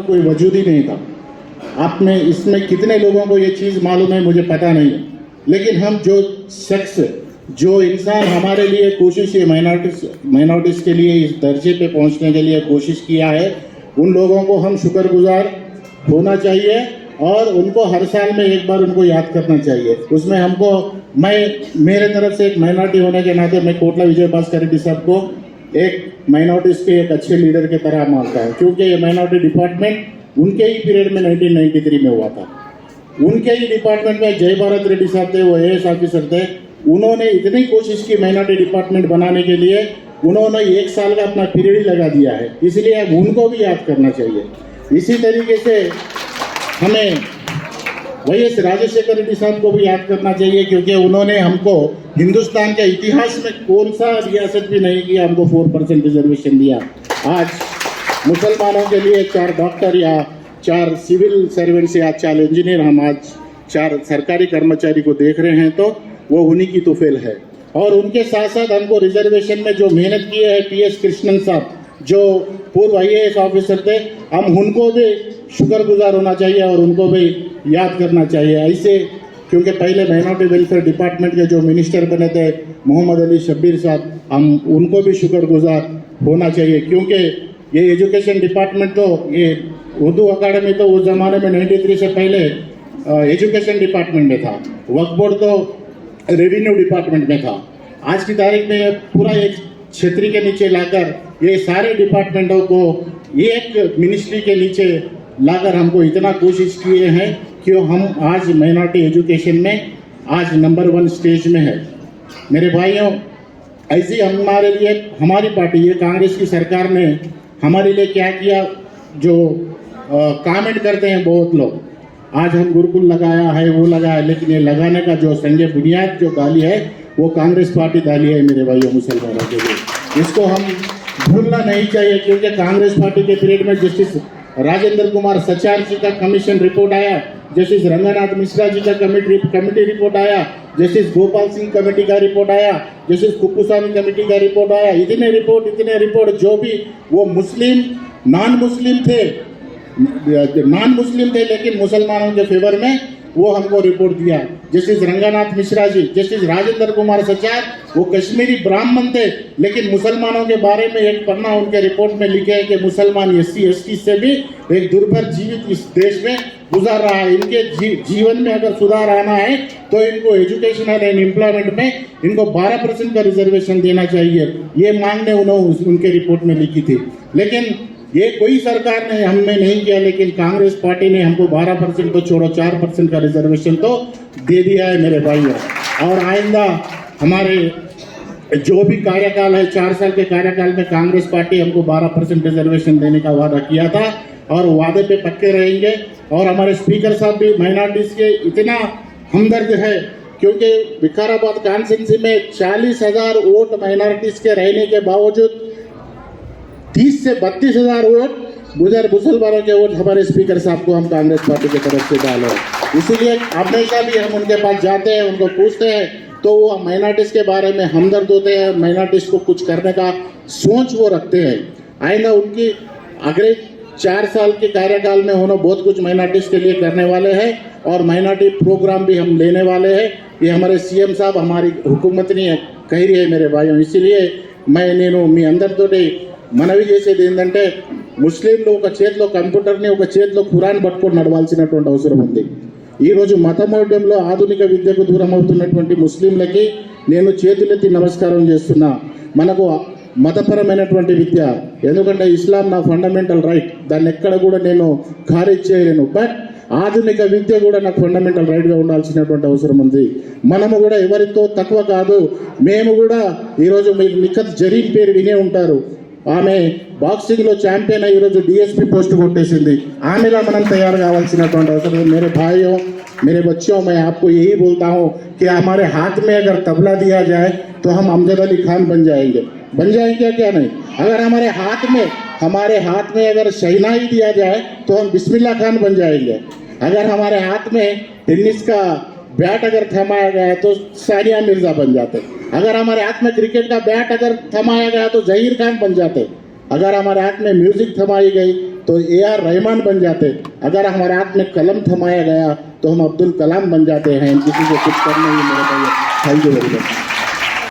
कोई वजूद ही नहीं था। आप में इसमें कितने लोगों को ये चीज़ मालूम है मुझे पता नहीं है, लेकिन हम जो शख्स जो इंसान हमारे लिए कोशिश ये माइनॉरिटीज़ के लिए इस दर्जे पे पहुंचने के लिए कोशिश किया है, उन लोगों को हम शुक्रगुजार होना चाहिए और उनको हर साल में एक बार उनको याद करना चाहिए। उसमें हमको मेरे तरफ से एक माइनॉरिटी होने के नाते मैं कोटला विजय भास्कर रेड्डी साहब को एक माइनॉरिटीज़ के एक अच्छे लीडर की तरह मानता हूँ, क्योंकि ये माइनॉरिटी डिपार्टमेंट उनके ही पीरियड में 1993 में हुआ था। उनके ही डिपार्टमेंट में जय भारत रेड्डी साहब थे, वो AS ऑफिसर थे। उन्होंने इतनी कोशिश की माइनॉरिटी डिपार्टमेंट बनाने के लिए, उन्होंने 1 साल का अपना पीरियड ही लगा दिया है, इसलिए अब उनको भी याद करना चाहिए। इसी तरीके से हमें YS राजशेखर रेड्डी साहब को भी याद करना चाहिए, क्योंकि उन्होंने हमको हिंदुस्तान के इतिहास में कौन सा रियासत भी नहीं किया, हमको 4% रिजर्वेशन दिया। आज मुसलमानों के लिए 4 डॉक्टर या 4 सिविल सर्वेंट्स या 4 इंजीनियर, हम आज 4 सरकारी कर्मचारी को देख रहे हैं, तो वो उन्हीं की तुफेल है। और उनके साथ साथ हमको रिजर्वेशन में जो मेहनत की है PS कृष्णन साहब, जो पूर्व IAS ऑफिसर थे, हम उनको भी शुक्रगुजार होना चाहिए और उनको भी याद करना चाहिए। ऐसे क्योंकि पहले माइनॉरिटी वेलफेयर डिपार्टमेंट के जो मिनिस्टर बने थे मोहम्मद अली शब्बीर साहब, हम उनको भी शुक्रगुजार होना चाहिए, क्योंकि ये एजुकेशन डिपार्टमेंट तो ये उर्दू अकाडमी तो उस ज़माने में 93 से पहले एजुकेशन डिपार्टमेंट में था, वक्फ बोर्ड तो रेवेन्यू डिपार्टमेंट में था। आज की तारीख में ये पूरा एक क्षेत्र के नीचे लाकर ये सारे डिपार्टमेंटों को एक मिनिस्ट्री के नीचे लाकर हमको इतना कोशिश किए हैं कि हम आज माइनॉरिटी एजुकेशन में आज नंबर 1 स्टेज में है। मेरे भाइयों, ऐसी हमारे लिए हमारी पार्टी ये कांग्रेस की सरकार ने हमारे लिए क्या किया, जो कमेंट करते हैं बहुत लोग, आज हम गुरुकुल लगाया है, वो लगाया, लेकिन ये लगाने का जो संजय बुनियाद जो डाली है वो कांग्रेस पार्टी डाली है मेरे भाइयों मुसलमानों के लिए। इसको हम भूलना नहीं चाहिए, क्योंकि कांग्रेस पार्टी के पीरियड में जस्टिस राजेंद्र कुमार सचार जी का कमीशन रिपोर्ट आया, जस्टिस रंगनाथ मिश्रा जी का कमेटी रिपोर्ट आया, जस्टिस गोपाल सिंह कमेटी का रिपोर्ट आया, जस्टिस कुप्पूस्वामी कमेटी का रिपोर्ट आया। इतने रिपोर्ट जो भी वो नॉन मुस्लिम थे लेकिन मुसलमानों के फेवर में वो हमको रिपोर्ट दिया। जस्टिस रंगनाथ मिश्रा जी, जस्टिस राजेंद्र कुमार सचार, वो कश्मीरी ब्राह्मण थे, लेकिन मुसलमानों के बारे में एक पन्ना उनके रिपोर्ट में लिखे है कि मुसलमान SC ST से भी एक दुर्भर जीवित इस देश में गुजार रहा है। इनके जीवन में अगर सुधार आना है तो इनको एजुकेशनल एंड एम्प्लॉयमेंट में इनको 12% का रिजर्वेशन देना चाहिए। ये मांगने उन्होंने उनके रिपोर्ट में लिखी थी, लेकिन ये कोई सरकार ने हमने नहीं किया, लेकिन कांग्रेस पार्टी ने हमको 12% तो छोड़ो 4% का रिजर्वेशन तो दे दिया है मेरे भाइयों। और आइंदा हमारे जो भी कार्यकाल है, 4 साल के कार्यकाल में कांग्रेस पार्टी हमको 12% रिजर्वेशन देने का वादा किया था और वादे पे पक्के रहेंगे। और हमारे स्पीकर साहब भी माइनॉरिटीज के इतना हमदर्द है, क्योंकि विकाराबाद कॉन्स्टिट्यूंसी में 40,000 वोट माइनॉरिटीज के रहने के बावजूद 30 से 32,000 वोट मुसलमानों के वोट हमारे स्पीकर साहब को हम कांग्रेस पार्टी की तरफ से डाले। इसीलिए हमेशा भी हम उनके पास जाते हैं, उनको पूछते हैं, तो वो माइनॉरिटीज के बारे में हमदर्द होते हैं, माइनॉरिटीज को कुछ करने का सोच वो रखते हैं। आइंदा उनकी अगले 4 साल के कार्यकाल में उन्होंने बहुत कुछ माइनॉरिटीज के लिए करने वाले हैं और माइनॉरिटी प्रोग्राम भी हम लेने वाले हैं। ये हमारे CM साहब हमारी हुकूमत नहीं कह रही है मेरे भाइयों। इसीलिए నేను మీ అందరితోటి మనవి చేసేది ఏంటంటే, ముస్లింలు ఒక చేతిలో కంప్యూటర్ని ఒక చేతిలో ఖురాన్ పట్టుకొని నడవాల్సినటువంటి అవసరం ఉంది। ఈరోజు మతమౌఢ్యంలో ఆధునిక విద్యకు దూరం అవుతున్నటువంటి ముస్లింలకి నేను చేతులెత్తి నమస్కారం చేస్తున్నా। మనకు మతపరమైనటువంటి విద్య, ఎందుకంటే ఇస్లాం నా ఫండమెంటల్ రైట్, దాన్ని ఎక్కడ కూడా నేను ఖారీజ్ చేయలేను, బట్ ఆధునిక విద్య కూడా నాకు ఫండమెంటల్ రైట్గా ఉండాల్సినటువంటి అవసరం ఉంది। మనము కూడా ఎవరితో తక్కువ కాదు। మేము కూడా ఈరోజు మీరు నిఖత్ జరీన్ పేరు వినే ఉంటారు, ఆమె బాక్సింగ్లో ఛాంపియన్ అయ్యి ఈరోజు DSP పోస్ట్ కొట్టేసింది। ఆమెలా మనం తయారు కావాల్సినటువంటి అవసరం। मेरे भाइयों, मेरे बच्चों, मैं आपको यही बोलता हूँ कि हमारे हाथ में अगर तबला दिया जाए तो हम अमजद अली खान बन जाएंगे क्या नहीं। अगर हमारे हाथ में अगर शहनाई दिया जाए तो हम बिस्मिल्लाह खान बन जाएंगे। अगर हमारे हाथ में टेनिस का बैट अगर थमाया गया तो सानिया मिर्जा बन जाते। अगर हमारे हाथ में क्रिकेट का बैट अगर थमाया गया तो जहीर खान बन जाते। अगर हमारे हाथ में म्यूजिक थमाई गई तो ए आर रहमान बन जाते। अगर हमारे हाथ में कलम थमाया गया तो हम अब्दुल कलाम बन जाते हैं। किसी को कुछ करना ही मेरे भाई। Thank you very much.